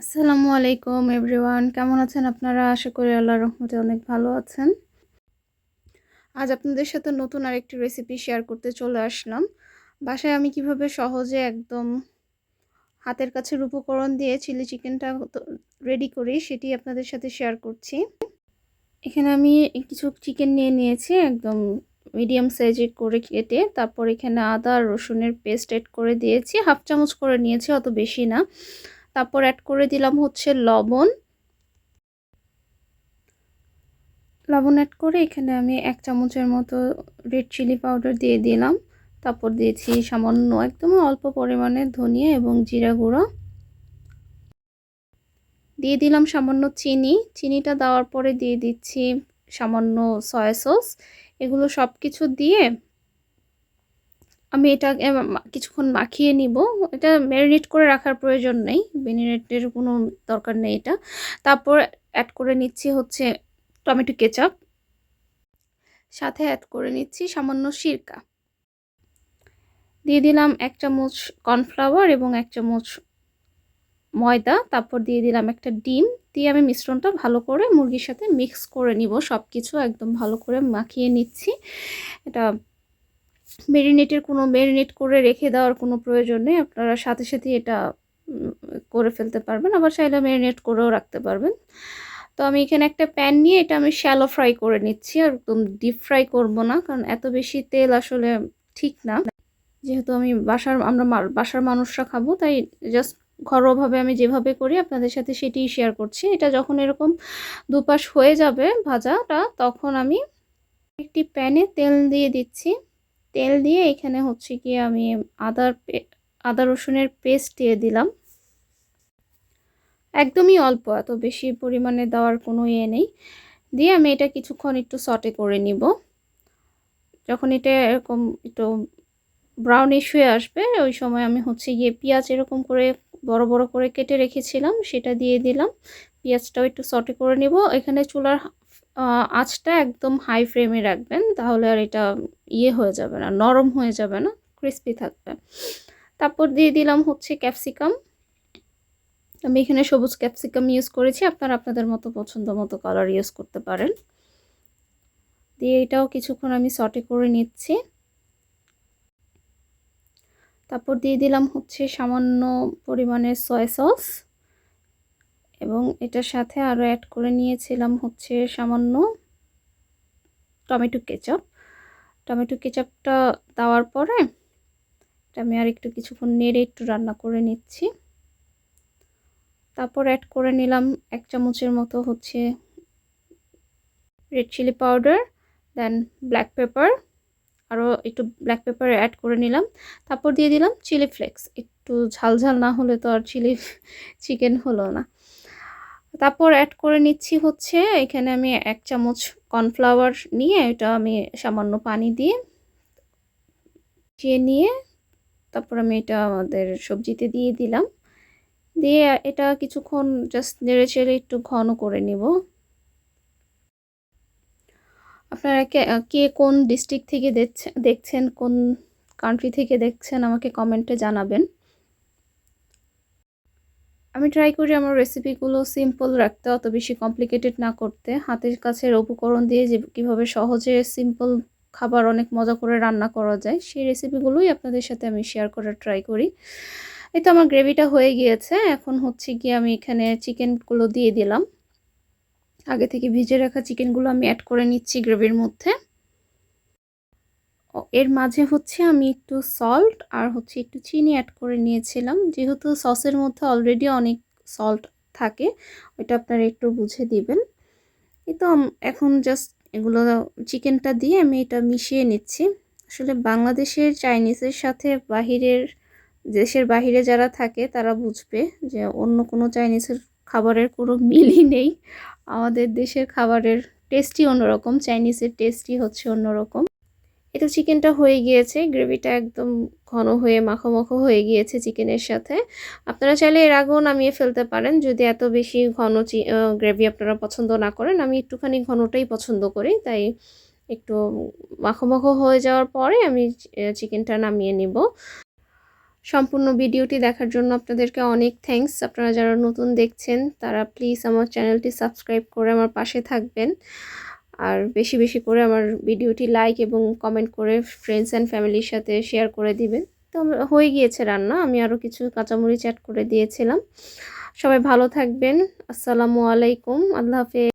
আসসালামু আলাইকুম এভরিওয়ান, কেমন আছেন আপনারা? আশা করি আল্লাহর রহমতে অনেক ভালো আছেন। আজ আপনাদের সাথে নতুন আরেকটি রেসিপি শেয়ার করতে চলে আসলাম। বাসায় আমি কিভাবে সহজে একদম হাতের কাছের উপকরণ দিয়ে চিলি চিকেনটা রেডি করি সেটি আপনাদের সাথে শেয়ার করছি। এখানে আমি কিছু চিকেন নিয়ে নিয়েছি, একদম মিডিয়াম সাইজে করে কেটে। তারপর এখানে আদা রসুনের পেস্ট অ্যাড করে দিয়েছি, হাফ চামচ করে নিয়েছি, অত বেশি না। তারপর অ্যাড করে দিলাম হচ্ছে লবণ। লবণ অ্যাড করে এখানে আমি 1 চামচের মতো রেড চিলি পাউডার দিয়ে দিলাম। তারপর দিয়েছি সামান্য একদম অল্প পরিমাণে ধনিয়া এবং জিরা গুঁড়ো। দিয়ে দিলাম সামান্য চিনিটা দেওয়ার পরে দিয়ে দিচ্ছি সামান্য সয়া সস। এগুলো সব কিছু দিয়ে আমি এটা কিছুক্ষণ মাখিয়ে নিব। এটা ম্যারিনেট করে রাখার প্রয়োজন নেই, ম্যারিনেটের কোনো দরকার নেই এটা। তারপর অ্যাড করে নিচ্ছি হচ্ছে টমেটো কেচাপ, সাথে অ্যাড করে নিচ্ছি সামান্য সিরকা। দিয়ে দিলাম 1 চামচ কর্নফ্লাওয়ার এবং 1 চামচ ময়দা। তারপর দিয়ে দিলাম একটা ডিম। দিয়ে আমি মিশ্রণটা ভালো করে মুরগির সাথে মিক্স করে নিব। সব কিছু একদম ভালো করে মাখিয়ে নিচ্ছি। এটা ম্যারিনেট করে রেখে দেওয়ার কোনো প্রয়োজন নেই, আপনারা সাথে সাথে এটা করে ফেলতে পারবেন, আবার চাইলে ম্যারিনেট করেও রাখতে পারবেন। তো আমি এখানে একটা প্যান নিয়ে এটা আমি শ্যালো ফ্রাই করে নিচ্ছি, আর একদম ডিপ ফ্রাই করব না, কারণ এত বেশি তেল আসলে ঠিক না। যেহেতু আমরা বাসার মানুষরা খাবো, তাই জাস্ট ঘরোয়াভাবে আমি যেভাবে করি আপনাদের সাথে সেটিই শেয়ার করছি। এটা যখন এরকম দুপাশ হয়ে যাবে ভাজাটা, তখন আমি একটি প্যানে তেল দিয়ে দিচ্ছি। তেল দিয়ে এখানে হচ্ছে কি আমি আদা রসুনের পেস্ট দিয়ে দিলাম, একদমই অল্প, এত বেশি পরিমাণে দেওয়ার কোনো ইয়ে নেই। দিয়ে আমি এটা কিছুক্ষণ একটু সটে করে নিব। যখন এটা এরকম একটু ব্রাউনিশ হয়ে আসবে, ওই সময় আমি হচ্ছে গিয়ে পেঁয়াজ এরকম করে বড় বড় করে কেটে রেখেছিলাম, সেটা দিয়ে দিলাম। পেঁয়াজটাও একটু সটে করে নিব। এখানে চুলার আঁচটা একদম হাই ফ্লেমে রাখবেন, তাহলে আর এটা হয়ে যাবে না, নরম হয়ে যাবে না, ক্রিস্পি থাকবে। তারপর দিয়ে দিলাম হচ্ছে ক্যাপসিকাম। আমি এখানে সবুজ ক্যাপসিকাম ইউজ করেছি, আপনারা আপনাদের মতো পছন্দ মতো কালার ইউজ করতে পারেন। দিয়ে এটাও কিছুক্ষণ আমি সটে করে নিচ্ছি। তারপর দিয়ে দিলাম হচ্ছে সামান্য পরিমাণে সয়া সস, এবং এটার সাথে আরও অ্যাড করে নিয়েছিলাম হচ্ছে সামান্য টমেটো কেচাপ। টমেটো কেচাপটা দেওয়ার পরে এটা আমি আর একটু কিছুক্ষণ নেড়ে একটু রান্না করে নিচ্ছি। তারপর অ্যাড করে নিলাম 1 চামচের মতো হচ্ছে রেড চিলি পাউডার, দেন ব্ল্যাক পেপার, আরও একটু ব্ল্যাক পেপার অ্যাড করে নিলাম। তারপর দিয়ে দিলাম চিলি ফ্লেক্স, একটু ঝাল ঝাল না হলে তো আর চিলি চিকেন হলো না। তারপর অ্যাড করে নিচ্ছি হচ্ছে এখানে আমি 1 চামচ কর্নফ্লাওয়ার নিয়ে এটা আমি সামান্য পানি দিয়ে নিয়ে তারপর আমি এটা আমাদের সবজিতে দিয়ে দিলাম। দিয়ে এটা কিছুক্ষণ জাস্ট নেড়ে চেড়ে একটু ঘন করে নিব। আপনারা কে কোন ডিস্ট্রিক্ট থেকে দেখছেন, কোন কান্ট্রি থেকে দেখছেন, আমাকে কমেন্টে জানাবেন। আমি ট্রাই করি আমার রেসিপিগুলো সিম্পল রাখতে, অত বেশি কমপ্লিকেটেড না করতে। হাতের কাছের উপকরণ দিয়ে যে কীভাবে সহজে সিম্পল খাবার অনেক মজা করে রান্না করা যায়, সেই রেসিপিগুলোই আপনাদের সাথে আমি শেয়ার করার ট্রাই করি। এই তো আমার গ্রেভিটা হয়ে গিয়েছে। এখন হচ্ছে গিয়ে আমি এখানে চিকেনগুলো দিয়ে দিলাম। আগে থেকে ভিজে রাখা চিকেনগুলো আমি অ্যাড করে নিচ্ছি গ্রেভির মধ্যে। এর মাঝে হচ্ছে আমি একটু সল্ট আর হচ্ছে একটু চিনি অ্যাড করে নিয়েছিলাম, যেহেতু সসের মধ্যে অলরেডি অনেক সল্ট থাকে, ওইটা আপনারা একটু বুঝে দিবেন। এই তো এখন জাস্ট এগুলো চিকেনটা দিয়ে আমি এটা মিশিয়ে নিচ্ছি। আসলে বাংলাদেশের চাইনিজের সাথে দেশের বাহিরে যারা থাকে তারা বুঝবে যে অন্য কোনো চাইনিজের খাবারের কোনো মিলই নেই। আমাদের দেশের খাবারের টেস্টই অন্যরকম, চাইনিজের টেস্টই হচ্ছে অন্যরকম। এটা চিকেনটা হয়ে গিয়েছে, গ্রেভিটা একদম ঘন হয়ে মাখো মাখো হয়ে গিয়েছে চিকেনের সাথে। আপনারা চাইলে এর আগেও নামিয়ে ফেলতে পারেন যদি এত বেশি ঘন গ্রেভি আপনারা পছন্দ না করেন। আমি একটুখানি ঘনটাই পছন্দ করি, তাই একটু মাখো মাখো হয়ে যাওয়ার পরে আমি চিকেনটা নামিয়ে নিব। সম্পূর্ণ ভিডিওটি দেখার জন্য আপনাদেরকে অনেক থ্যাঙ্কস। আপনারা যারা নতুন দেখছেন তারা প্লিজ আমার চ্যানেলটি সাবস্ক্রাইব করে আমার পাশে থাকবেন, আর বেশি বেশি করে আমার ভিডিওটি লাইক এবং কমেন্ট করে ফ্রেন্ডস অ্যান্ড ফ্যামিলির সাথে শেয়ার করে দিবেন। তো হয়ে গিয়েছে রান্না, আমি আরও কিছু কাঁচামরিচ অ্যাড করে দিয়েছিলাম। সবাই ভালো থাকবেন। আসসালামু আলাইকুম, আল্লাহ হাফেজ।